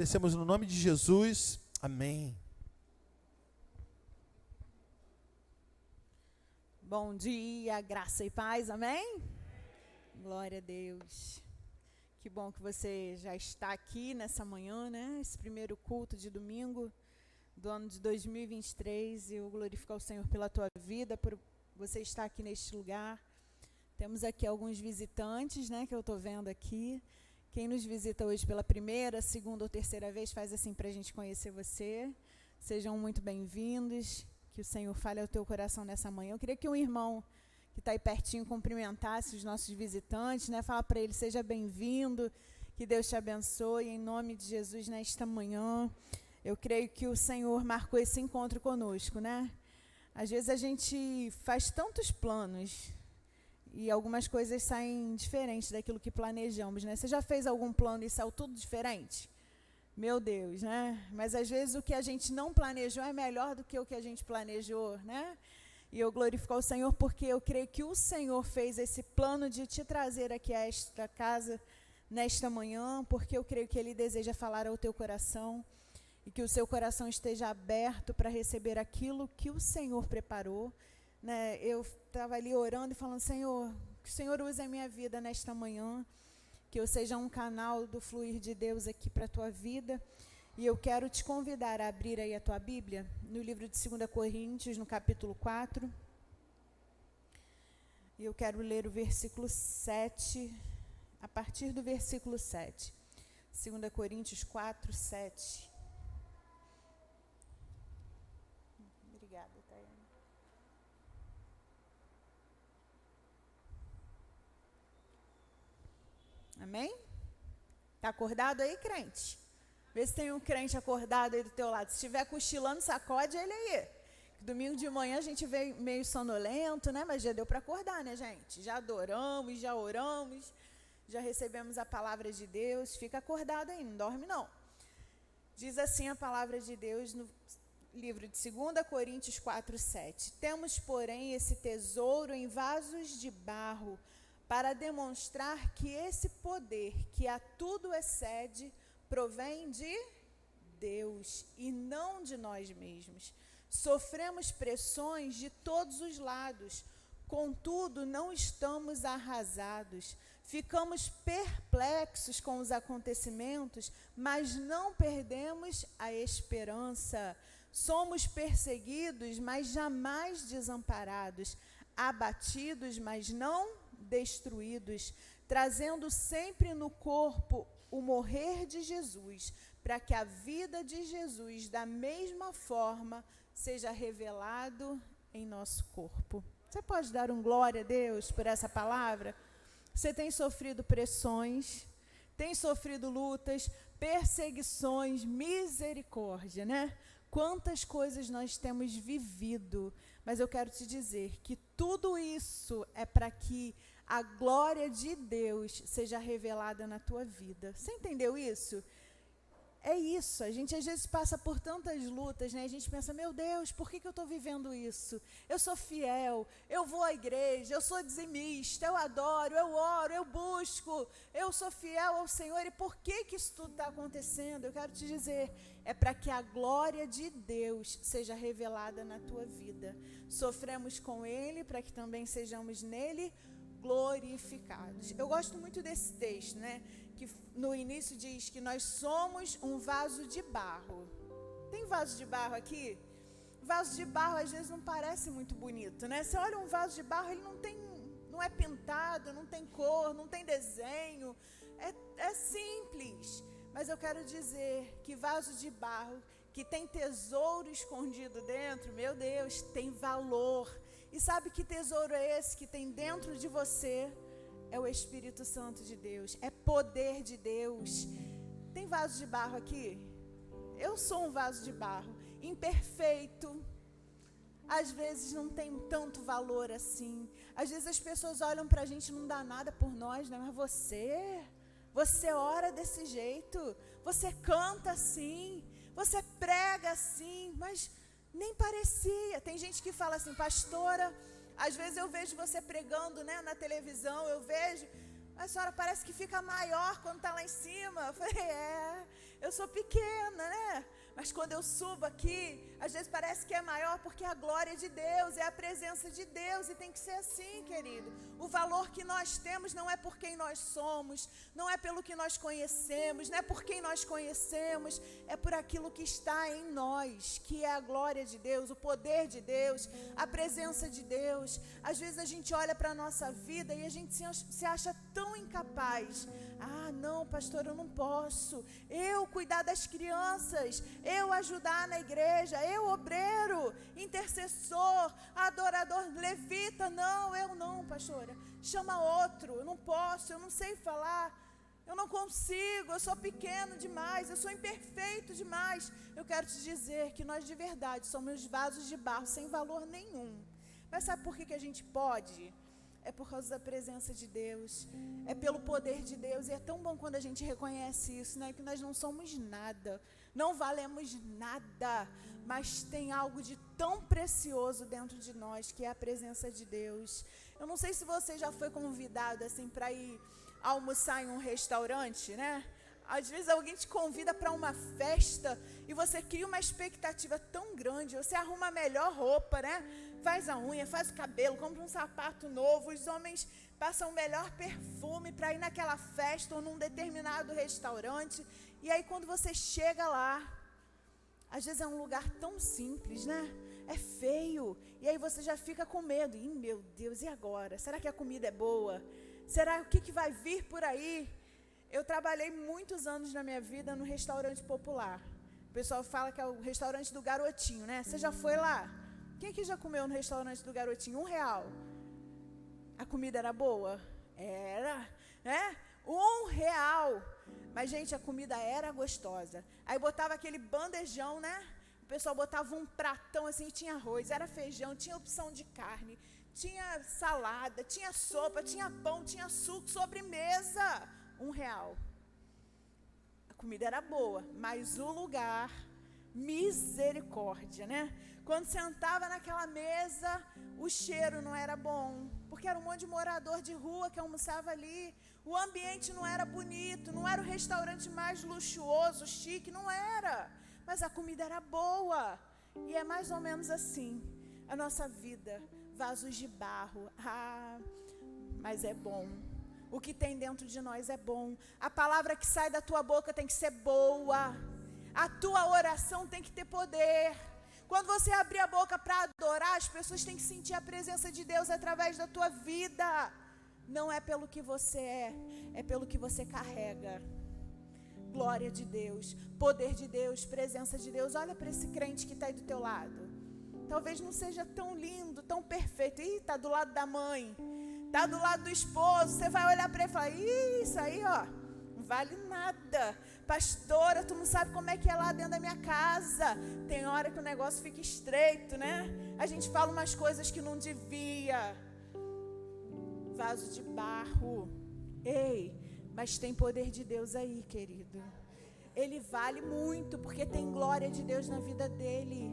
Agradecemos no nome de Jesus. Amém. Bom dia, graça e paz, amém? Glória a Deus. Que bom que você já está aqui nessa manhã, né? Esse primeiro culto de domingo do ano de 2023. Eu glorificar o Senhor pela tua vida, por você estar aqui neste lugar. Temos aqui alguns visitantes, né, que eu estou vendo aqui. Quem nos visita hoje pela primeira, segunda ou terceira vez, faz assim para a gente conhecer você. Sejam muito bem-vindos. Que o Senhor fale ao teu coração nessa manhã. Eu queria que um irmão que está aí pertinho cumprimentasse os nossos visitantes, né? Fala para ele, seja bem-vindo, que Deus te abençoe, em nome de Jesus, nesta manhã. Eu creio que o Senhor marcou esse encontro conosco, né? Às vezes a gente faz tantos planos e algumas coisas saem diferentes daquilo que planejamos, né? Você já fez algum plano e saiu tudo diferente? Meu Deus, né? Mas às vezes o que a gente não planejou é melhor do que o que a gente planejou, né? E eu glorifico ao Senhor porque eu creio que o Senhor fez esse plano de te trazer aqui a esta casa nesta manhã, porque eu creio que Ele deseja falar ao teu coração e que o seu coração esteja aberto para receber aquilo que o Senhor preparou, né? Eu estava ali orando e falando, Senhor, que o Senhor use a minha vida nesta manhã, que eu seja um canal do fluir de Deus aqui para a tua vida. E eu quero te convidar a abrir aí a tua Bíblia, no livro de 2 Coríntios, no capítulo 4. E eu quero ler o versículo 7, a partir do versículo 7. 2 Coríntios 4, 7. Obrigada, Tayane. Amém? Está acordado aí, crente? Vê se tem um crente acordado aí do teu lado. Se estiver cochilando, sacode ele aí. Domingo de manhã a gente veio meio sonolento, né? Mas já deu para acordar, né, gente? Já adoramos, já oramos, já recebemos a palavra de Deus. Fica acordado aí, não dorme não. Diz assim a palavra de Deus no livro de 2 Coríntios 4, 7. Temos, porém, esse tesouro em vasos de barro, para demonstrar que esse poder, que a tudo excede, provém de Deus e não de nós mesmos. Sofremos pressões de todos os lados, contudo não estamos arrasados. Ficamos perplexos com os acontecimentos, mas não perdemos a esperança. Somos perseguidos, mas jamais desamparados. Abatidos, mas não destruídos, trazendo sempre no corpo o morrer de Jesus, para que a vida de Jesus, da mesma forma, seja revelado em nosso corpo. Você pode dar um glória a Deus por essa palavra? Você tem sofrido pressões, tem sofrido lutas, perseguições, misericórdia, né? Quantas coisas nós temos vivido, mas eu quero te dizer que tudo isso é para que a glória de Deus seja revelada na tua vida. Você entendeu isso? É isso, a gente às vezes passa por tantas lutas, né? A gente pensa, meu Deus, por que eu estou vivendo isso? Eu sou fiel, eu vou à igreja, eu sou dizimista, eu adoro, eu oro, eu busco, eu sou fiel ao Senhor, e por que isso tudo está acontecendo? Eu quero te dizer, é para que a glória de Deus seja revelada na tua vida. Sofremos com Ele, para que também sejamos nele glorificados. Eu gosto muito desse texto, né? Que no início diz que nós somos um vaso de barro. Tem vaso de barro aqui? Vaso de barro às vezes não parece muito bonito, né? Você olha um vaso de barro, ele não é pintado, não tem cor, não tem desenho, é simples. Mas eu quero dizer que vaso de barro que tem tesouro escondido dentro, meu Deus, tem valor. E sabe que tesouro é esse que tem dentro de você? É o Espírito Santo de Deus, é poder de Deus. Tem vaso de barro aqui? Eu sou um vaso de barro, imperfeito. Às vezes não tem tanto valor assim. Às vezes as pessoas olham pra gente e não dá nada por nós, né? Mas você ora desse jeito, você canta assim, você prega assim, mas nem parecia. Tem gente que fala assim, pastora, às vezes eu vejo você pregando, né, na televisão, eu vejo, a senhora parece que fica maior quando está lá em cima. Eu falei, eu sou pequena, né? Mas quando eu subo aqui, às vezes parece que é maior porque é a glória de Deus, é a presença de Deus, e tem que ser assim, querido. O valor que nós temos não é por quem nós somos, não é pelo que nós conhecemos, não é por quem nós conhecemos, é por aquilo que está em nós, que é a glória de Deus, o poder de Deus, a presença de Deus. Às vezes a gente olha para a nossa vida e a gente se acha tão incapaz. Ah, não, pastor, eu não posso. Eu cuidar das crianças, eu ajudar na igreja, eu obreiro, intercessor, adorador, levita. Não, eu não, pastora. Chama outro, eu não posso, eu não sei falar, eu não consigo, eu sou pequeno demais, eu sou imperfeito demais. Eu quero te dizer que nós de verdade somos vasos de barro sem valor nenhum. Mas sabe por que a gente pode? É por causa da presença de Deus, é pelo poder de Deus, e é tão bom quando a gente reconhece isso, né? Que nós não somos nada, não valemos nada, mas tem algo de tão precioso dentro de nós, que é a presença de Deus. Eu não sei se você já foi convidado assim para ir almoçar em um restaurante, né? Às vezes alguém te convida para uma festa e você cria uma expectativa tão grande, você arruma a melhor roupa, né? Faz a unha, faz o cabelo, compra um sapato novo, os homens passam o melhor perfume para ir naquela festa ou num determinado restaurante. E aí quando você chega lá, às vezes é um lugar tão simples, né? É feio, e aí você já fica com medo. Ih, meu Deus, e agora? Será que a comida é boa? Será o que vai vir por aí? Eu trabalhei muitos anos na minha vida no restaurante popular. O pessoal fala que é o restaurante do Garotinho, né? Você já foi lá? Quem aqui já comeu no restaurante do Garotinho? R$1. A comida era boa? Era, né? R$1. Mas, gente, a comida era gostosa. Aí botava aquele bandejão, né? O pessoal botava um pratão assim, tinha arroz, era feijão, tinha opção de carne, tinha salada, tinha sopa, tinha pão, tinha suco, sobremesa. R$1. A comida era boa, mas o lugar, misericórdia, né? Quando sentava naquela mesa, o cheiro não era bom, porque era um monte de morador de rua que almoçava ali. O ambiente não era bonito, não era o restaurante mais luxuoso, chique, não era. Mas a comida era boa. E é mais ou menos assim a nossa vida, vasos de barro. Ah, mas é bom. O que tem dentro de nós é bom. A palavra que sai da tua boca tem que ser boa. A tua oração tem que ter poder. Quando você abrir a boca para adorar, as pessoas têm que sentir a presença de Deus através da tua vida. Não é pelo que você é pelo que você carrega. Glória de Deus, poder de Deus, presença de Deus. Olha para esse crente que está aí do teu lado. Talvez não seja tão lindo, tão perfeito. Ih, está do lado da mãe, está do lado do esposo. Você vai olhar para ele e falar: ih, isso aí, ó, não vale nada. Pastora, tu não sabe como é que é lá dentro da minha casa. Tem hora que o negócio fica estreito, né? A gente fala umas coisas que não devia. Vaso de barro. Ei, mas tem poder de Deus aí, querido. Ele vale muito, porque tem glória de Deus na vida dele.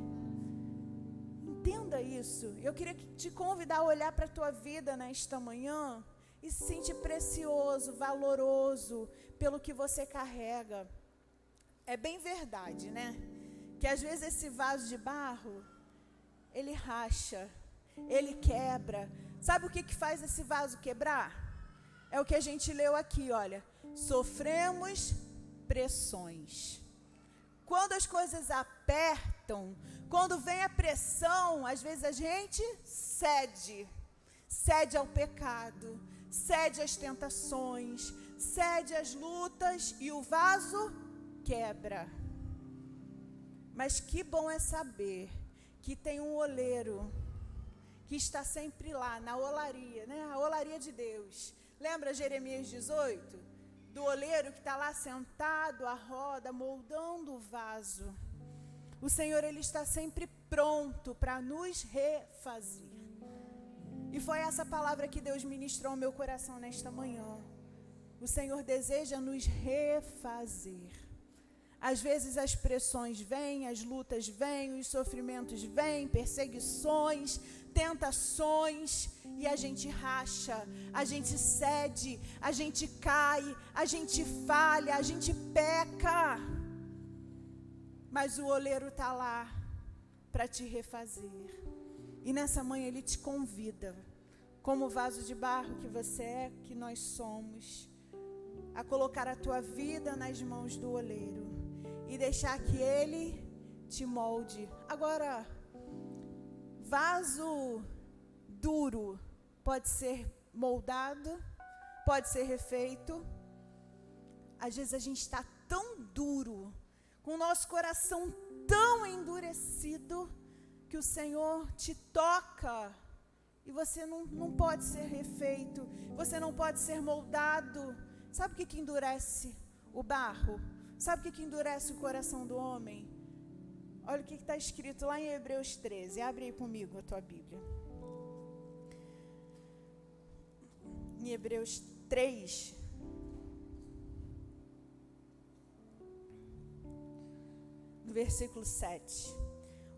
Entenda isso. Eu queria te convidar a olhar para a tua vida nesta manhã e se sentir precioso, valoroso pelo que você carrega. É bem verdade, né? Que às vezes esse vaso de barro, ele racha, ele quebra. Sabe o que faz esse vaso quebrar? É o que a gente leu aqui, olha. Sofremos pressões. Quando as coisas apertam, quando vem a pressão, às vezes a gente cede ao pecado, cede às tentações, cede às lutas e o vaso quebra. Mas que bom é saber que tem um oleiro que está sempre lá na olaria, né? A olaria de Deus. Lembra Jeremias 18? Do oleiro que está lá sentado à roda, moldando o vaso. O Senhor, Ele está sempre pronto para nos refazer. E foi essa palavra que Deus ministrou ao meu coração nesta manhã. O Senhor deseja nos refazer. Às vezes as pressões vêm, as lutas vêm, os sofrimentos vêm, perseguições, tentações, e a gente racha, a gente cede, a gente cai, a gente falha, a gente peca. mas o oleiro está lá para te refazer. E nessa manhã ele te convida, como vaso de barro que você é, que nós somos, a colocar a tua vida nas mãos do oleiro e deixar que ele te molde. Agora, vaso duro pode ser moldado, pode ser refeito. Às vezes a gente está tão duro, com o nosso coração tão endurecido, que o Senhor te toca e você não pode ser refeito, você não pode ser moldado. Sabe o que endurece o barro? Sabe o que endurece o coração do homem? Olha o que está escrito lá em Hebreus 13. Abre aí comigo a tua Bíblia. Em Hebreus 3, no versículo 7.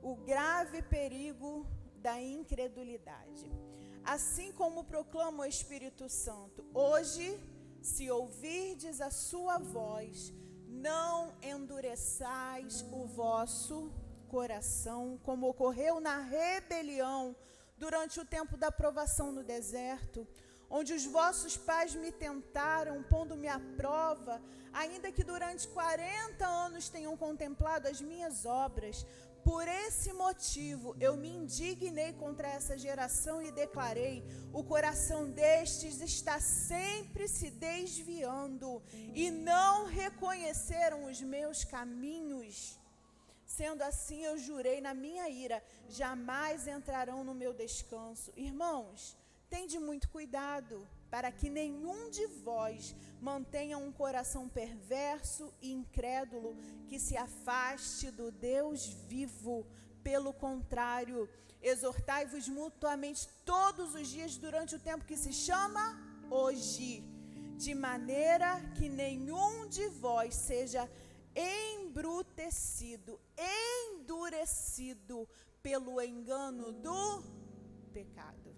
O grave perigo da incredulidade. Assim como proclama o Espírito Santo, hoje, se ouvirdes a sua voz, não endureçais o vosso coração, como ocorreu na rebelião durante o tempo da provação no deserto, onde os vossos pais me tentaram, pondo-me à prova, ainda que durante 40 anos tenham contemplado as minhas obras. Por esse motivo, eu me indignei contra essa geração e declarei: o coração destes está sempre se desviando, e não reconheceram os meus caminhos. Sendo assim, eu jurei na minha ira: jamais entrarão no meu descanso. Irmãos, tende muito cuidado, para que nenhum de vós mantenha um coração perverso e incrédulo, que se afaste do Deus vivo. Pelo contrário, exortai-vos mutuamente todos os dias durante o tempo que se chama hoje, de maneira que nenhum de vós seja embrutecido, endurecido pelo engano do pecado.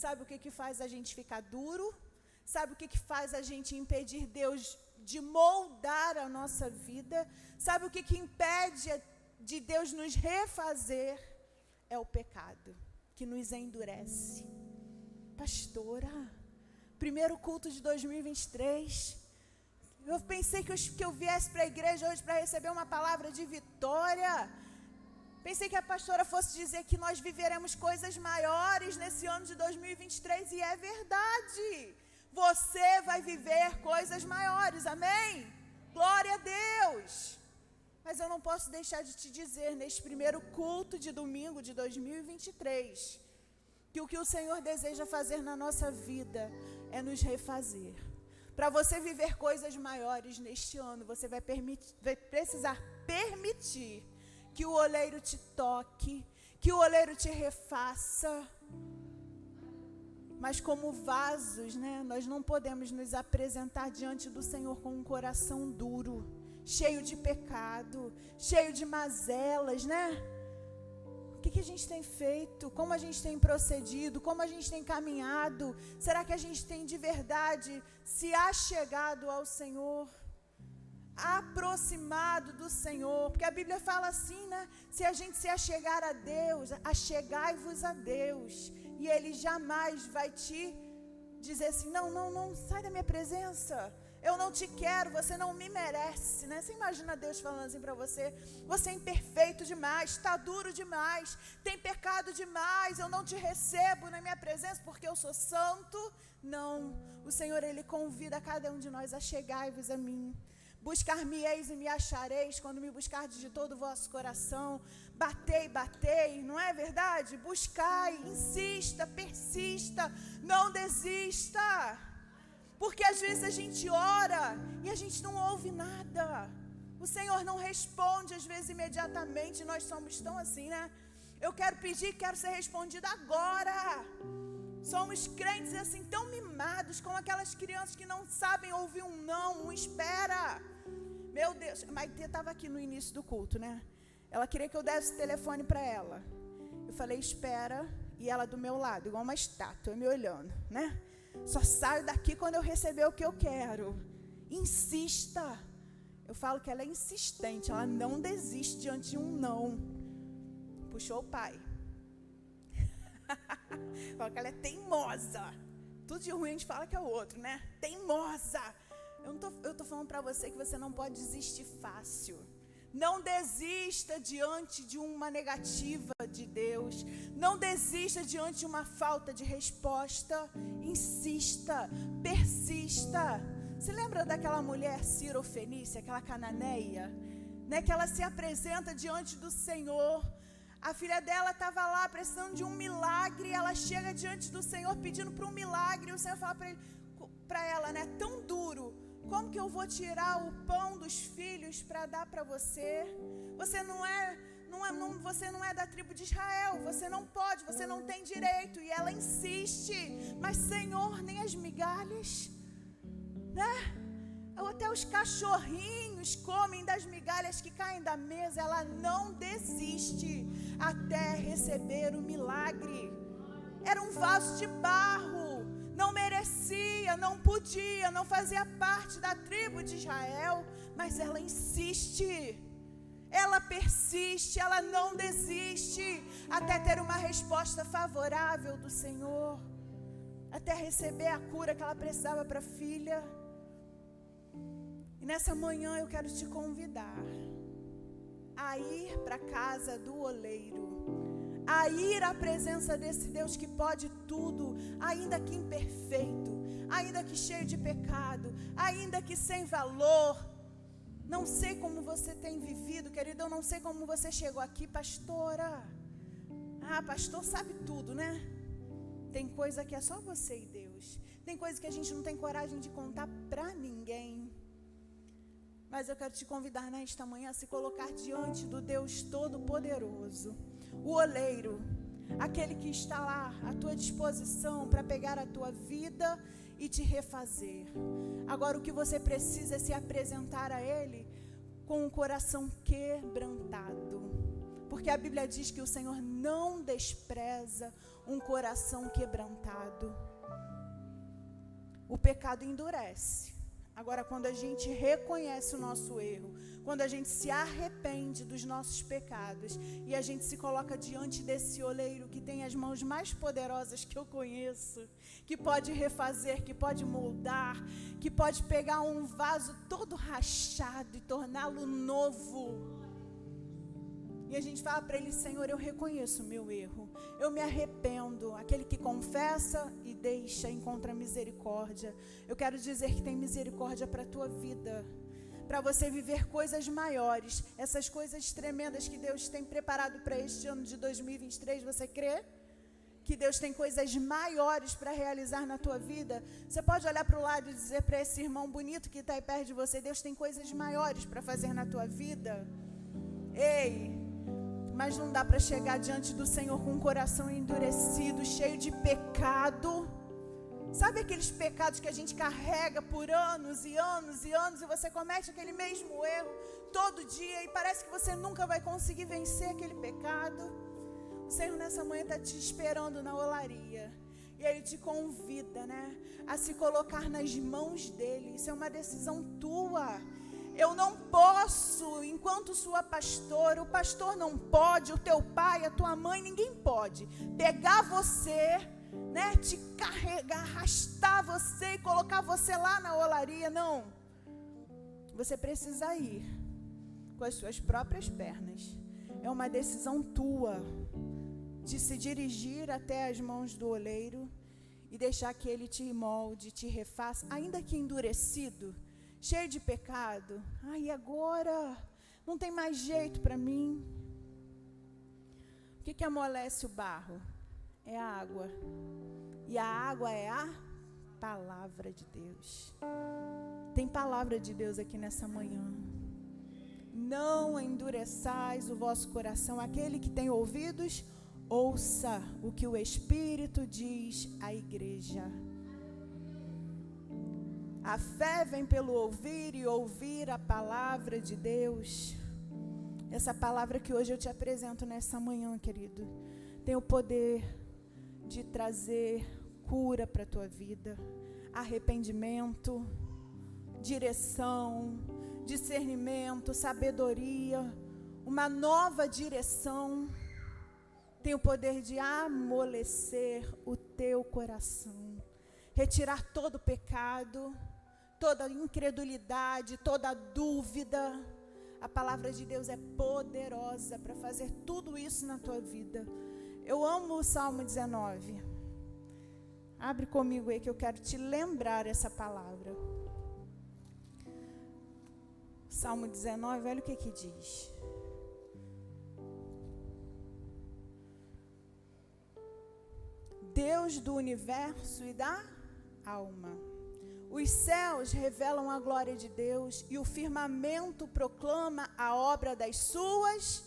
Sabe o que faz a gente ficar duro? Sabe o que faz a gente impedir Deus de moldar a nossa vida? Sabe o que impede de Deus nos refazer? É o pecado, que nos endurece. Pastora, primeiro culto de 2023, eu pensei que eu viesse para a igreja hoje para receber uma palavra de vitória. Pensei que a pastora fosse dizer que nós viveremos coisas maiores nesse ano de 2023, e é verdade. Você vai viver coisas maiores, amém? Glória a Deus. Mas eu não posso deixar de te dizer, neste primeiro culto de domingo de 2023, que o Senhor deseja fazer na nossa vida é nos refazer. Para você viver coisas maiores neste ano, você vai precisar permitir que o oleiro te toque, que o oleiro te refaça. Mas como vasos, né, nós não podemos nos apresentar diante do Senhor com um coração duro, cheio de pecado, cheio de mazelas, né? O que a gente tem feito? Como a gente tem procedido? Como a gente tem caminhado? Será que a gente tem de verdade se achegado ao Senhor? Aproximado do Senhor? Porque a Bíblia fala assim, né? Se a gente se achegar a Deus, achegai-vos a Deus, e Ele jamais vai te dizer assim: não, sai da minha presença, eu não te quero, você não me merece, né? Você imagina Deus falando assim para você: você é imperfeito demais, está duro demais, tem pecado demais, eu não te recebo na minha presença porque eu sou santo. Não, o Senhor, Ele convida cada um de nós a chegai-vos a mim. Buscar-me-eis e me achareis, quando me buscardes de todo o vosso coração. Batei, não é verdade? Buscai, insista, persista, não desista. Porque às vezes a gente ora e a gente não ouve nada. O Senhor não responde às vezes imediatamente. Nós somos tão assim, né? Eu quero pedir, quero ser respondido agora. Somos crentes assim, tão mimados, como aquelas crianças que não sabem ouvir um não, um espera. Meu Deus, a Maite estava aqui no início do culto, né? Ela queria que eu desse o telefone para ela. Eu falei: espera, e ela do meu lado, igual uma estátua, me olhando, né? Só saio daqui quando eu receber o que eu quero. Insista. Eu falo que ela é insistente, ela não desiste diante de um não. Puxou o pai. Fala que ela é teimosa. Tudo de ruim a gente fala que é o outro, né? Teimosa. Eu tô falando para você que você não pode desistir fácil. Não desista diante de uma negativa de Deus. Não desista diante de uma falta de resposta. Insista, persista. Você lembra daquela mulher Cirofenícia, aquela cananeia, né, que ela se apresenta diante do Senhor? A filha dela estava lá precisando de um milagre. Ela chega diante do Senhor pedindo para um milagre. E o Senhor fala para ela, né, tão duro: como que eu vou tirar o pão dos filhos para dar para você? Você você não é da tribo de Israel. Você não pode, você não tem direito. E ela insiste: mas Senhor, nem as migalhas, né? Até os cachorrinhos comem das migalhas que caem da mesa. Ela não desiste até receber o milagre. Era um vaso de barro, não merecia, não podia, não fazia parte da tribo de Israel, mas ela insiste, ela persiste, ela não desiste até ter uma resposta favorável do Senhor, até receber a cura que ela precisava para a filha. E nessa manhã eu quero te convidar a ir para a casa do oleiro, a ir à presença desse Deus que pode tudo, ainda que imperfeito, ainda que cheio de pecado, ainda que sem valor. Não sei como você tem vivido, querido, eu não sei como você chegou aqui, pastora. Ah, pastor sabe tudo, né? Tem coisa que é só você e Deus. Tem coisa que a gente não tem coragem de contar para ninguém. Mas eu quero te convidar nesta manhã a se colocar diante do Deus Todo-Poderoso, o oleiro, aquele que está lá à tua disposição para pegar a tua vida e te refazer. Agora o que você precisa é se apresentar a Ele com o coração quebrantado, porque a Bíblia diz que o Senhor não despreza um coração quebrantado. O pecado endurece. Agora, quando a gente reconhece o nosso erro, quando a gente se arrepende dos nossos pecados e a gente se coloca diante desse oleiro que tem as mãos mais poderosas que eu conheço, que pode refazer, que pode moldar, que pode pegar um vaso todo rachado e torná-lo novo. E a gente fala para Ele: Senhor, eu reconheço o meu erro, eu me arrependo. Aquele que confessa e deixa encontra misericórdia. Eu quero dizer que tem misericórdia para a tua vida, para você viver coisas maiores, essas coisas tremendas que Deus tem preparado para este ano de 2023. Você crê que Deus tem coisas maiores para realizar na tua vida? Você pode olhar para o lado e dizer para esse irmão bonito que está aí perto de você: Deus tem coisas maiores para fazer na tua vida. Ei, mas não dá para chegar diante do Senhor com o coração endurecido, cheio de pecado. Sabe aqueles pecados que a gente carrega por anos e anos e anos, e você comete aquele mesmo erro todo dia e parece que você nunca vai conseguir vencer aquele pecado? O Senhor nessa manhã está te esperando na olaria, e Ele te convida, né, a se colocar nas mãos dEle. Isso é uma decisão tua. Eu não posso, enquanto sua pastora, o pastor não pode, o teu pai, a tua mãe, ninguém pode pegar você, né, te carregar, arrastar você e colocar você lá na olaria. Não. Você precisa ir com as suas próprias pernas. É uma decisão tua de se dirigir até as mãos do oleiro e deixar que Ele te molde, te refaça, ainda que endurecido, cheio de pecado. Ai, agora não tem mais jeito para mim. O que amolece o barro? É a água. E a água é a palavra de Deus. Tem palavra de Deus aqui nessa manhã. Não endureçais o vosso coração. Aquele que tem ouvidos, ouça o que o Espírito diz à igreja. A fé vem pelo ouvir e ouvir a palavra de Deus. Essa palavra que hoje eu te apresento nessa manhã, querido, tem o poder de trazer cura para a tua vida, arrependimento, direção, discernimento, sabedoria, uma nova direção. Tem o poder de amolecer o teu coração, retirar todo o pecado, toda incredulidade, toda dúvida. A palavra de Deus é poderosa para fazer tudo isso na tua vida. Eu amo o Salmo 19. Abre comigo aí que eu quero te lembrar essa palavra. Salmo 19, olha o que diz. Deus do universo e da alma. Os céus revelam a glória de Deus e o firmamento proclama a obra das suas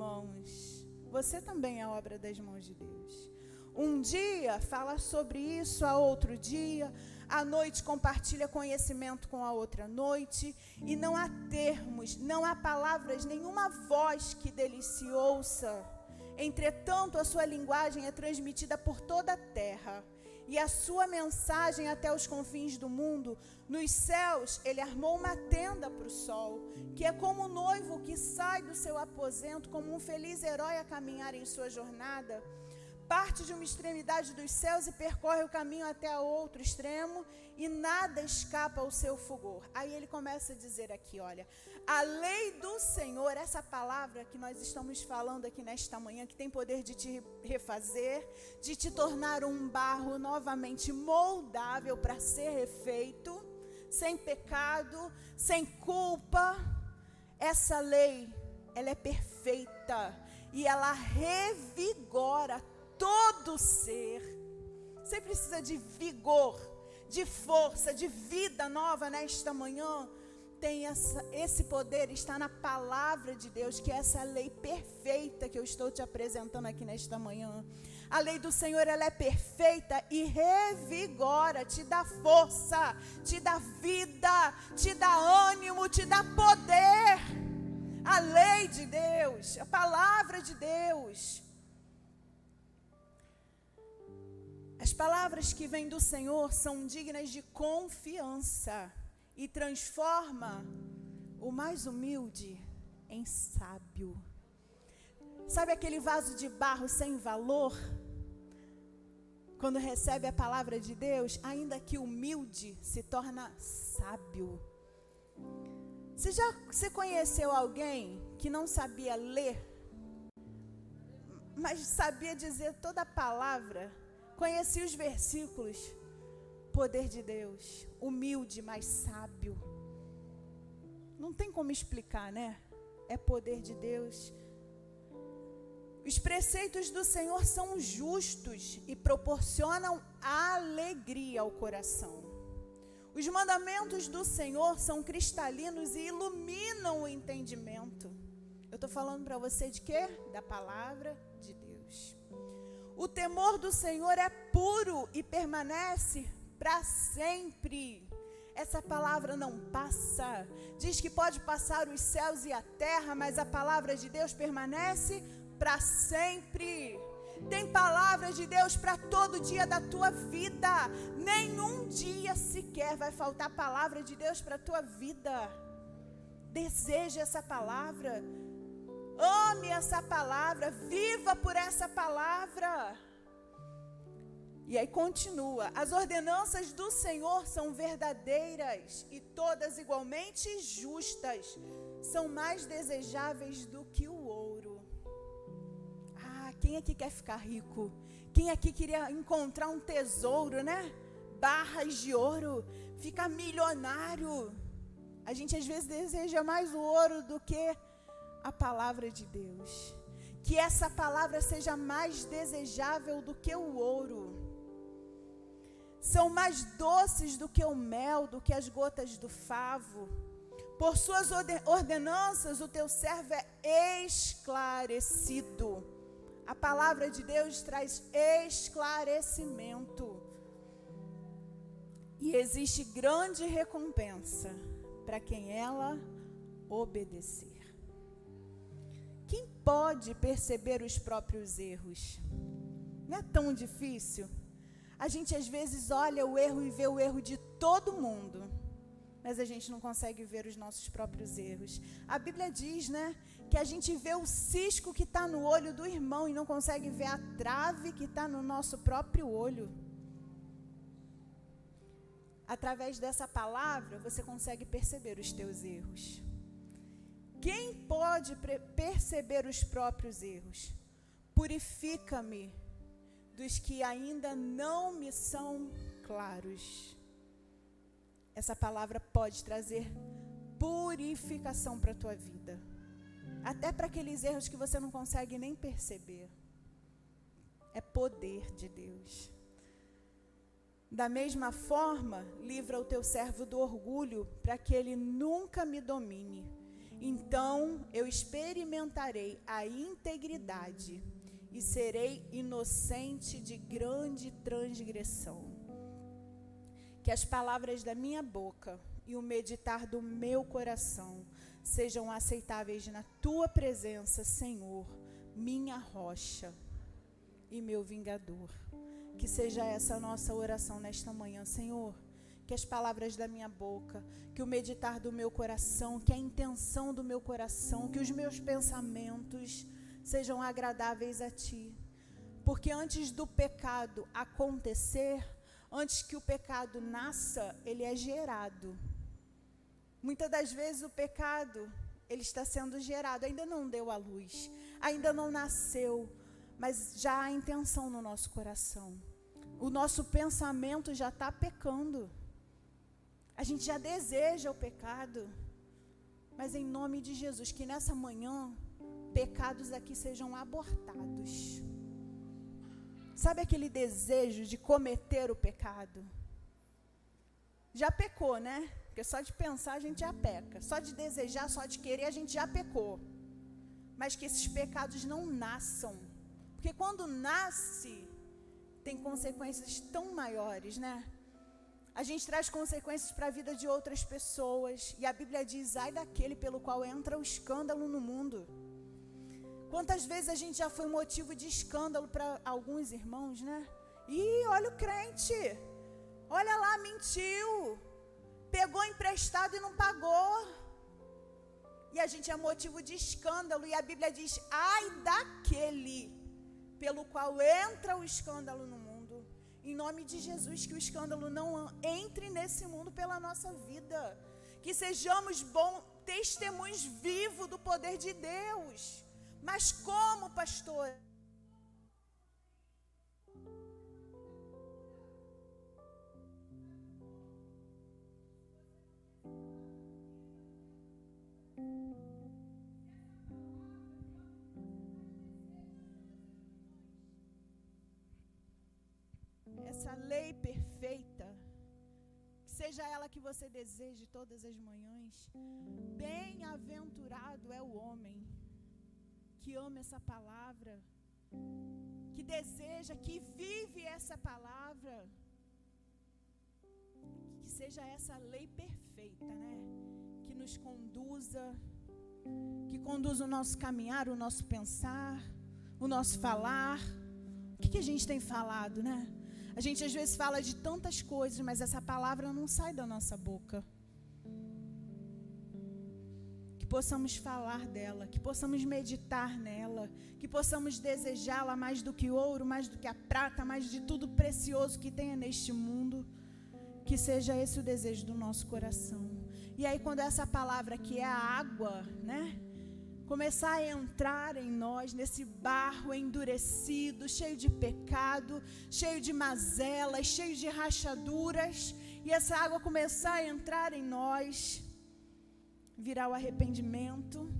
mãos. Você também é a obra das mãos de Deus. Um dia fala sobre isso, a outro dia, a noite compartilha conhecimento com a outra noite, e não há termos, não há palavras, nenhuma voz que dele se ouça. Entretanto, a sua linguagem é transmitida por toda a terra, e a sua mensagem até os confins do mundo. Nos céus, ele armou uma tenda para o sol, que é como um noivo que sai do seu aposento, como um feliz herói a caminhar em sua jornada. Parte de uma extremidade dos céus e percorre o caminho até a outro extremo, e nada escapa ao seu fulgor. Aí ele começa a dizer aqui, olha, a lei do Senhor, essa palavra que nós estamos falando aqui nesta manhã, que tem poder de te refazer, de te tornar um barro novamente moldável para ser refeito, sem pecado, sem culpa. Essa lei, ela é perfeita e ela revigora todo ser. Você precisa de vigor, de força, de vida nova nesta manhã. Tem esse poder, está na palavra de Deus, que é essa lei perfeita que eu estou te apresentando aqui nesta manhã. A lei do Senhor, ela é perfeita e revigora, te dá força, te dá vida, te dá ânimo, te dá poder. A lei de Deus, a palavra de Deus. As palavras que vêm do Senhor são dignas de confiança e transforma o mais humilde em sábio. Sabe aquele vaso de barro sem valor? Quando recebe a palavra de Deus, ainda que humilde, se torna sábio. Você conheceu alguém que não sabia ler, mas sabia dizer toda a palavra? Conhecia os versículos. Poder de Deus, humilde, mas sábio. Não tem como explicar, né? É poder de Deus. Os preceitos do Senhor são justos e proporcionam alegria ao coração. Os mandamentos do Senhor são cristalinos e iluminam o entendimento. Eu estou falando para você de quê? Da palavra de Deus. O temor do Senhor é puro e permanece para sempre. Essa palavra não passa. Diz que pode passar os céus e a terra, mas a palavra de Deus permanece para sempre. Tem palavra de Deus para todo dia da tua vida. Nenhum dia sequer vai faltar palavra de Deus para a tua vida. Deseja essa palavra. Ame essa palavra, viva por essa palavra. E aí continua, as ordenanças do Senhor são verdadeiras e todas igualmente justas, são mais desejáveis do que o ouro. Ah, quem aqui quer ficar rico? Quem aqui queria encontrar um tesouro, né? Barras de ouro, ficar milionário. A gente às vezes deseja mais o ouro do que a palavra de Deus. Que essa palavra seja mais desejável do que o ouro. São mais doces do que o mel, do que as gotas do favo. Por suas ordenanças o teu servo é esclarecido. A palavra de Deus traz esclarecimento. E existe grande recompensa para quem ela obedecer. Quem pode perceber os próprios erros? Não é tão difícil. A gente às vezes olha o erro e vê o erro de todo mundo. mas a gente não consegue ver os nossos próprios erros. A Bíblia diz, né, que a gente vê o cisco que está no olho do irmão e não consegue ver a trave que está no nosso próprio olho. Através dessa palavra, você consegue perceber os teus erros. Quem pode perceber os próprios erros? Purifica-me dos que ainda não me são claros. Essa palavra pode trazer purificação para a tua vida. Até para aqueles erros que você não consegue nem perceber. É poder de Deus. Da mesma forma, livra o teu servo do orgulho, para que ele nunca me domine. Então eu experimentarei a integridade e serei inocente de grande transgressão. Que as palavras da minha boca e o meditar do meu coração sejam aceitáveis na tua presença, Senhor, minha rocha e meu vingador. Que seja essa a nossa oração nesta manhã, Senhor. Que as palavras da minha boca, que o meditar do meu coração, que a intenção do meu coração, que os meus pensamentos sejam agradáveis a Ti. Porque antes do pecado acontecer, antes que o pecado nasça, ele é gerado. Muitas das vezes o pecado, ele está sendo gerado, ainda não deu à luz, ainda não nasceu, mas já há intenção no nosso coração. O nosso pensamento já está pecando. A gente já deseja o pecado. Mas em nome de Jesus, que nessa manhã, pecados aqui sejam abortados. Sabe aquele desejo de cometer o pecado? Já pecou, né? Porque só de pensar a gente já peca. Só de desejar, só de querer a gente já pecou. Mas que esses pecados não nasçam. Porque quando nasce, tem consequências tão maiores, né? A gente traz consequências para a vida de outras pessoas. E a Bíblia diz, ai daquele pelo qual entra o escândalo no mundo. Quantas vezes a gente já foi motivo de escândalo para alguns irmãos, né? Ih, olha o crente. Olha lá, mentiu. Pegou emprestado e não pagou. E a gente é motivo de escândalo. E a Bíblia diz, ai daquele pelo qual entra o escândalo no mundo. Em nome de Jesus, que o escândalo não entre nesse mundo pela nossa vida. Que sejamos bons testemunhos vivos do poder de Deus. Mas como, pastor? Essa lei perfeita, seja ela que você deseje todas as manhãs. Bem-aventurado é o homem que ama essa palavra, que deseja, que vive essa palavra. Que seja essa lei perfeita, né? Que nos conduza, que conduza o nosso caminhar, o nosso pensar, o nosso falar. O que a gente tem falado, né? A gente às vezes fala de tantas coisas, mas essa palavra não sai da nossa boca. Que possamos falar dela, que possamos meditar nela, que possamos desejá-la mais do que ouro, mais do que a prata, mais de tudo precioso que tenha neste mundo. Que seja esse o desejo do nosso coração. E aí quando essa palavra que é a água, né? Começar a entrar em nós, nesse barro endurecido, cheio de pecado, cheio de mazelas, cheio de rachaduras, e essa água começar a entrar em nós, virá o arrependimento,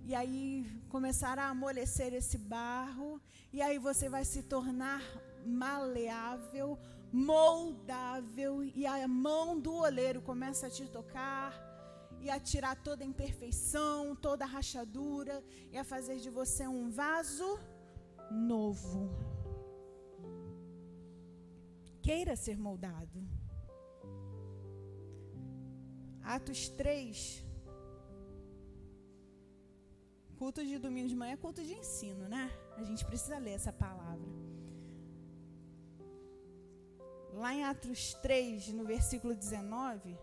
e aí começará a amolecer esse barro, e aí você vai se tornar maleável, moldável, e a mão do oleiro começa a te tocar, e a tirar toda a imperfeição, toda a rachadura, e a fazer de você um vaso novo. Queira ser moldado. Atos 3. Culto de domingo de manhã é culto de ensino, né? A gente precisa ler essa palavra. Lá em Atos 3, no versículo 19...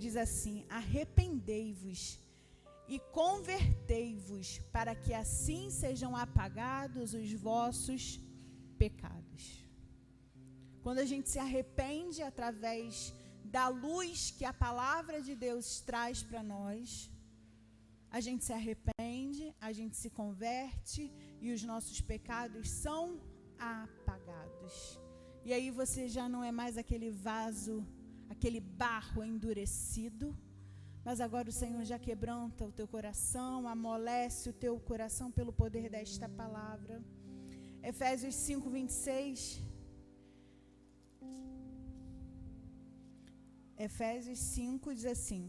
diz assim: arrependei-vos e convertei-vos, para que assim sejam apagados os vossos pecados. Quando a gente se arrepende através da luz que a palavra de Deus traz para nós, a gente se arrepende, a gente se converte e os nossos pecados são apagados. E aí você já não é mais aquele vaso, aquele barro endurecido, mas agora o Senhor já quebranta o teu coração, amolece o teu coração pelo poder desta palavra. Efésios 5:26. Efésios 5 diz assim: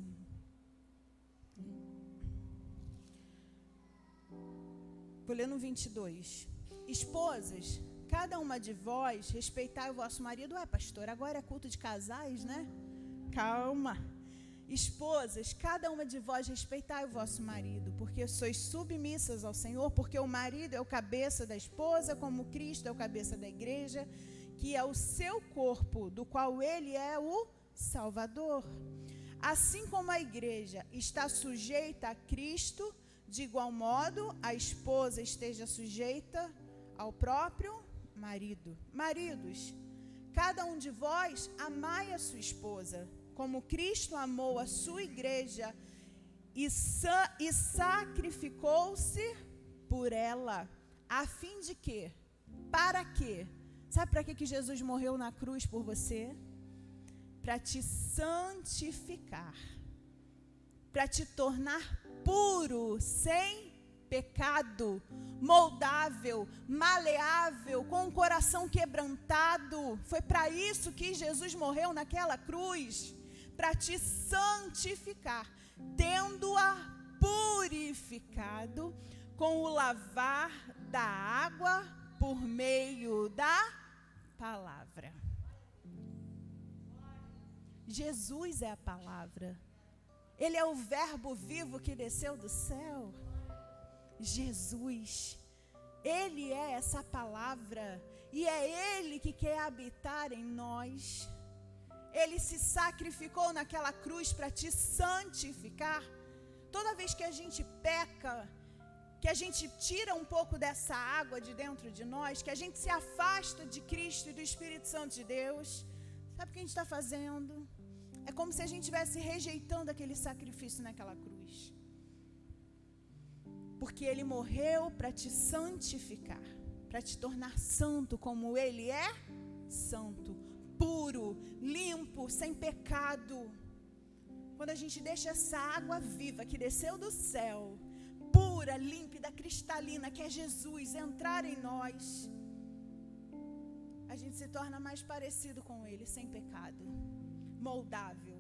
vou ler no 22. Esposas, cada uma de vós respeitai o vosso marido. Pastor, agora é culto de casais, né? Calma. Esposas, cada uma de vós respeitai o vosso marido, porque sois submissas ao Senhor, porque o marido é o cabeça da esposa, como Cristo é o cabeça da igreja, que é o seu corpo, do qual ele é o Salvador. Assim como a igreja está sujeita a Cristo, de igual modo a esposa esteja sujeita ao próprio marido. Maridos, cada um de vós amai a sua esposa, como Cristo amou a sua igreja e sacrificou-se por ela, a fim de quê? Para quê? Sabe para que Jesus morreu na cruz por você? Para te santificar, para te tornar puro, sem pecado, moldável, maleável, com o coração quebrantado. Foi para isso que Jesus morreu naquela cruz, para te santificar, tendo-a purificado com o lavar da água por meio da palavra. Jesus é a palavra. Ele é o verbo vivo que desceu do céu. Jesus, Ele é essa palavra e é Ele que quer habitar em nós. Ele se sacrificou naquela cruz para te santificar. Toda vez que a gente peca, que a gente tira um pouco dessa água de dentro de nós, que a gente se afasta de Cristo e do Espírito Santo de Deus, sabe o que a gente está fazendo? É como se a gente estivesse rejeitando aquele sacrifício naquela cruz. Porque Ele morreu para te santificar, para te tornar santo como Ele é santo, puro, limpo, sem pecado. Quando a gente deixa essa água viva que desceu do céu, pura, límpida, cristalina, que é Jesus, entrar em nós, a gente se torna mais parecido com Ele, sem pecado, moldável,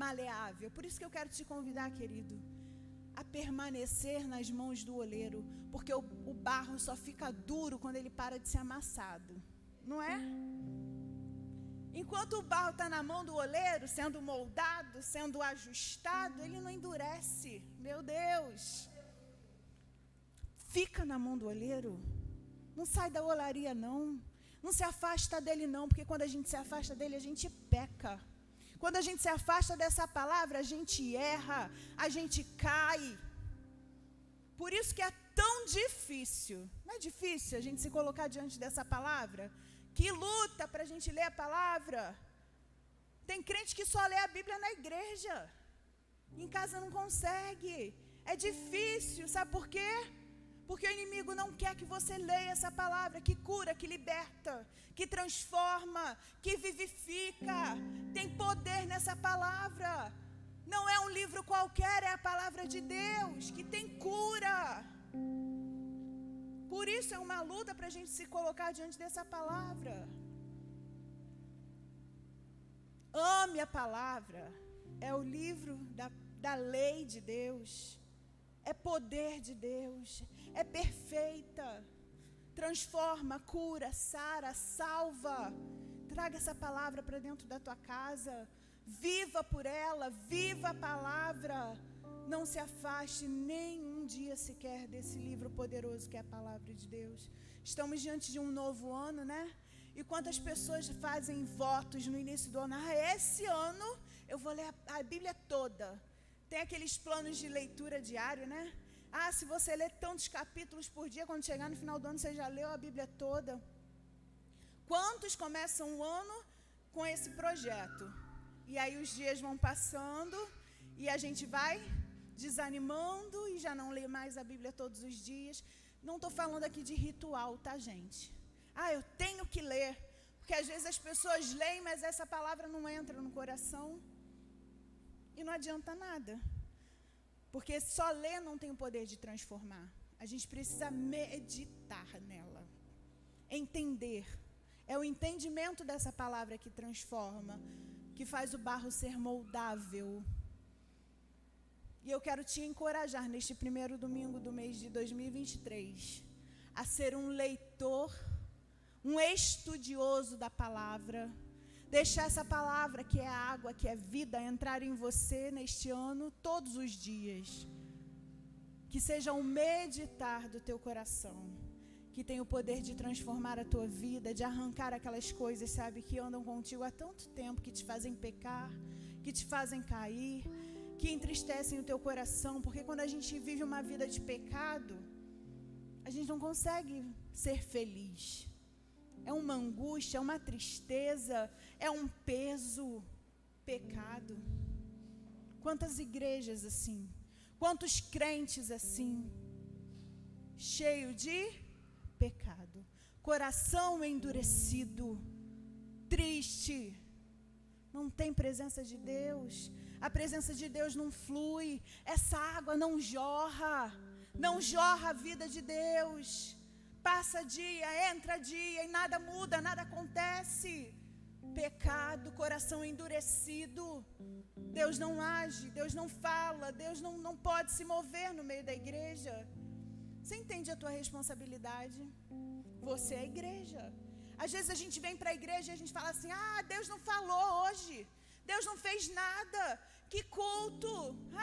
maleável. Por isso que eu quero te convidar, querido, a permanecer nas mãos do oleiro, porque o barro só fica duro quando ele para de ser amassado, não é? Enquanto o barro está na mão do oleiro, sendo moldado, sendo ajustado, ele não endurece. Meu Deus! Fica na mão do oleiro, não sai da olaria não, não se afasta dele não, porque quando a gente se afasta dele, a gente peca. Quando a gente se afasta dessa palavra, a gente erra, a gente cai. Por isso que é tão difícil, não é difícil a gente se colocar diante dessa palavra? Que luta para a gente ler a palavra. Tem crente que só lê a Bíblia na igreja, em casa não consegue. É difícil, sabe por quê? Porque o inimigo não quer que você leia essa palavra que cura, que liberta, que transforma, que vivifica. Tem poder nessa palavra. Não é um livro qualquer, é a palavra de Deus, que tem cura. Por isso é uma luta para a gente se colocar diante dessa palavra. Ame a palavra. É o livro da lei de Deus. É poder de Deus. É perfeita. Transforma, cura, sara, salva. Traga essa palavra para dentro da tua casa. Viva por ela, viva a palavra. Não se afaste nem um dia sequer desse livro poderoso que é a palavra de Deus. Estamos diante de um novo ano, né? E quantas pessoas fazem votos no início do ano? Esse ano eu vou ler a Bíblia toda. Tem aqueles planos de leitura diário, né? Ah, se você ler tantos capítulos por dia, quando chegar no final do ano, você já leu a Bíblia toda. Quantos começam o ano com esse projeto? E aí os dias vão passando e a gente vai desanimando e já não lê mais a Bíblia todos os dias. Não estou falando aqui de ritual, tá, gente? Ah, eu tenho que ler. Porque às vezes as pessoas leem, mas essa palavra não entra no coração. E não adianta nada. Porque só ler não tem o poder de transformar. A gente precisa meditar nela. Entender. É o entendimento dessa palavra que transforma, que faz o barro ser moldável. E eu quero te encorajar neste primeiro domingo do mês de 2023 a ser um leitor, um estudioso da palavra. Deixar essa palavra, que é água, que é vida, entrar em você neste ano todos os dias. Que seja um meditar do teu coração, que tem o poder de transformar a tua vida, de arrancar aquelas coisas, sabe, que andam contigo há tanto tempo, que te fazem pecar, que te fazem cair, que entristecem o teu coração, porque quando a gente vive uma vida de pecado, a gente não consegue ser feliz. É uma angústia, é uma tristeza, é um peso, pecado. Quantas igrejas assim, quantos crentes assim, cheio de pecado, coração endurecido, triste, não tem presença de Deus, a presença de Deus não flui, essa água não jorra a vida de Deus. Passa dia, entra dia e nada muda, nada acontece. Pecado, coração endurecido. Deus não age, Deus não fala, Deus não pode se mover no meio da igreja. Você entende a tua responsabilidade? Você é a igreja. Às vezes a gente vem para a igreja e a gente fala assim: ah, Deus não falou hoje, Deus não fez nada. Que culto!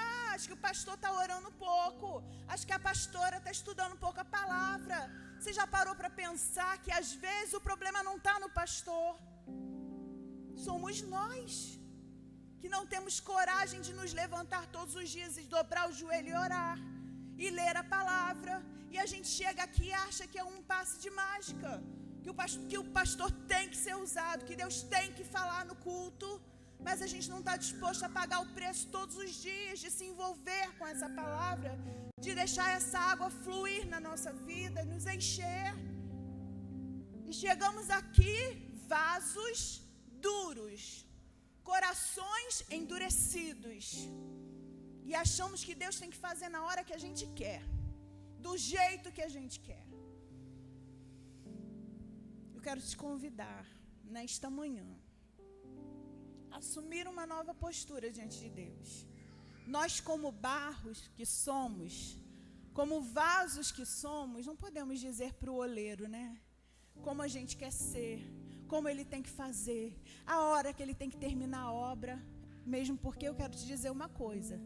Ah, acho que o pastor está orando pouco, acho que a pastora está estudando pouco a palavra. Você já parou para pensar que às vezes o problema não está no pastor? Somos nós, que não temos coragem de nos levantar todos os dias e dobrar o joelho e orar, e ler a palavra, e a gente chega aqui e acha que é um passe de mágica, que o pastor tem que ser usado, que Deus tem que falar no culto, mas a gente não está disposto a pagar o preço todos os dias, de se envolver com essa palavra, de deixar essa água fluir na nossa vida, nos encher. E chegamos aqui, vasos duros, corações endurecidos, e achamos que Deus tem que fazer na hora que a gente quer, do jeito que a gente quer. Eu quero te convidar, nesta manhã, a assumir uma nova postura diante de Deus. Nós, como barros que somos, como vasos que somos, não podemos dizer para o oleiro, né? Como a gente quer ser, como ele tem que fazer, a hora que ele tem que terminar a obra. Mesmo porque eu quero te dizer uma coisa: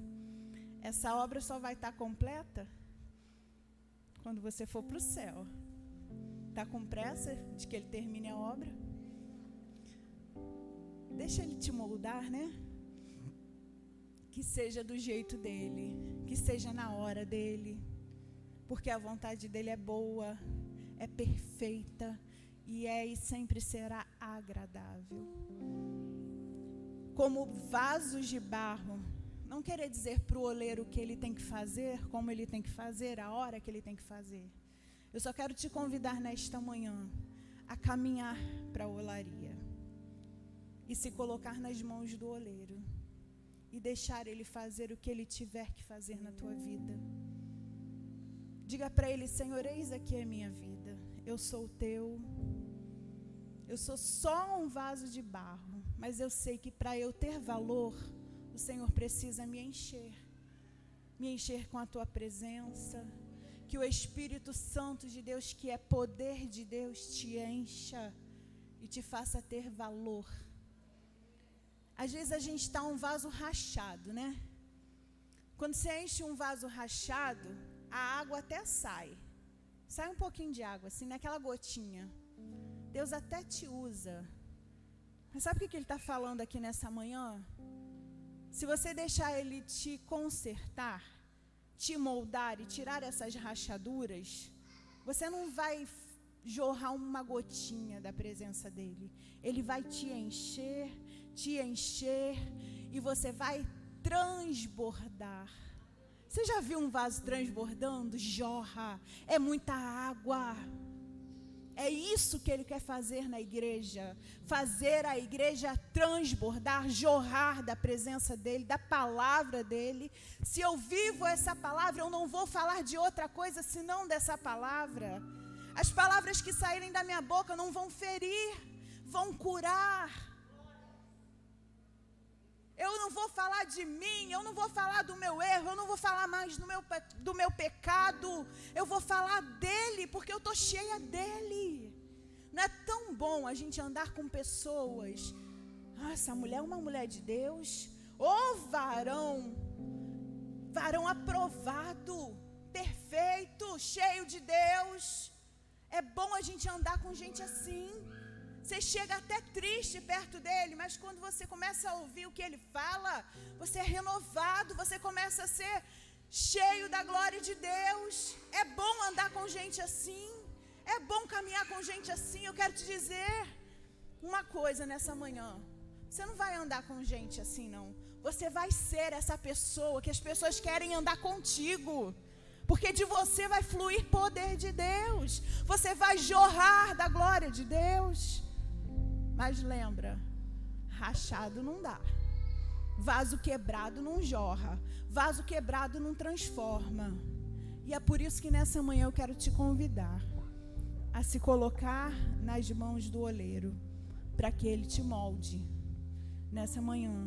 essa obra só vai estar completa quando você for para o céu. Está com pressa de que ele termine a obra? Deixa ele te moldar, né? Que seja do jeito dele, que seja na hora dele, porque a vontade dele é boa, é perfeita e sempre será agradável. Como vasos de barro, não querer dizer para o oleiro o que ele tem que fazer, como ele tem que fazer, a hora que ele tem que fazer. Eu só quero te convidar nesta manhã a caminhar para a olaria e se colocar nas mãos do oleiro e deixar ele fazer o que ele tiver que fazer na tua vida. Diga para ele: Senhor, eis aqui a minha vida, eu sou teu, eu sou só um vaso de barro, mas eu sei que para eu ter valor, o Senhor precisa me encher com a tua presença, que o Espírito Santo de Deus, que é poder de Deus, te encha e te faça ter valor. Às vezes a gente está um vaso rachado, né? Quando você enche um vaso rachado, a água até sai um pouquinho de água, assim, naquela gotinha. Deus até te usa. Mas sabe o que ele está falando aqui nessa manhã? Se você deixar Ele te consertar, te moldar e tirar essas rachaduras, você não vai jorrar uma gotinha da presença dEle. Ele vai te encher, e você vai transbordar. Você já viu um vaso transbordando? Jorra, é muita água. É isso que Ele quer fazer na igreja, fazer a igreja transbordar, jorrar da presença dEle, da palavra dEle. Se eu vivo essa palavra, eu não vou falar de outra coisa senão dessa palavra. As palavras que saírem da minha boca não vão ferir, vão curar. Eu não vou falar de mim, eu não vou falar do meu erro, eu não vou falar mais do meu pecado. Eu vou falar dEle, porque eu estou cheia dEle. Não é tão bom a gente andar com pessoas. Essa mulher é uma mulher de Deus. Ô varão aprovado, perfeito, cheio de Deus. É bom a gente andar com gente assim. Você chega até triste perto dele, mas quando você começa a ouvir o que ele fala, você é renovado, você começa a ser cheio da glória de Deus. É bom andar com gente assim, é bom caminhar com gente assim. Eu quero te dizer uma coisa nessa manhã: você não vai andar com gente assim, não. Você vai ser essa pessoa que as pessoas querem andar contigo. Porque de você vai fluir poder de Deus. Você vai jorrar da glória de Deus. Mas lembra, rachado não dá. Vaso quebrado não jorra. Vaso quebrado não transforma. E é por isso que nessa manhã eu quero te convidar a se colocar nas mãos do oleiro, para que ele te molde nessa manhã,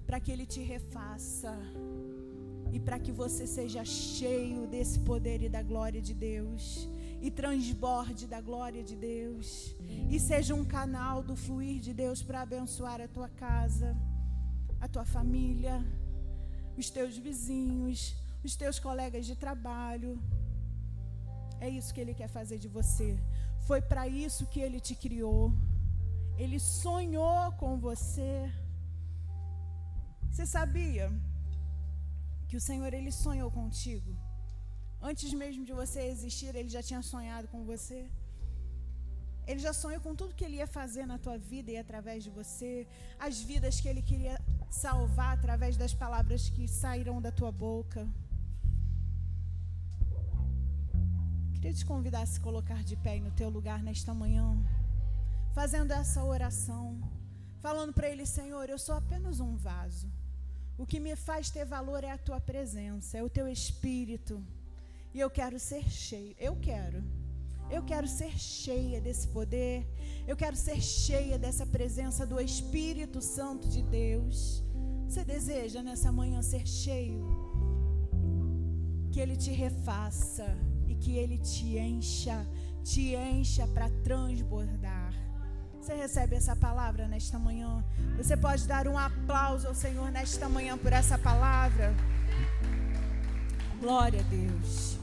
para que ele te refaça. E para que você seja cheio desse poder e da glória de Deus. E transborde da glória de Deus. E seja um canal do fluir de Deus para abençoar a tua casa, a tua família, os teus vizinhos, os teus colegas de trabalho. É isso que Ele quer fazer de você. Foi para isso que Ele te criou. Ele sonhou com você. Você sabia que o Senhor, Ele sonhou contigo? Antes mesmo de você existir, Ele já tinha sonhado com você. Ele já sonhou com tudo que Ele ia fazer na tua vida e através de você. As vidas que Ele queria salvar através das palavras que sairão da tua boca. Queria te convidar a se colocar de pé no teu lugar nesta manhã, fazendo essa oração, falando para Ele: Senhor, eu sou apenas um vaso. O que me faz ter valor é a tua presença, é o teu Espírito. E eu quero ser cheio, eu quero ser cheia desse poder, eu quero ser cheia dessa presença do Espírito Santo de Deus. Você deseja nessa manhã ser cheio? Que Ele te refaça e que Ele te encha para transbordar. Você recebe essa palavra nesta manhã? Você pode dar um aplauso ao Senhor nesta manhã por essa palavra? Glória a Deus.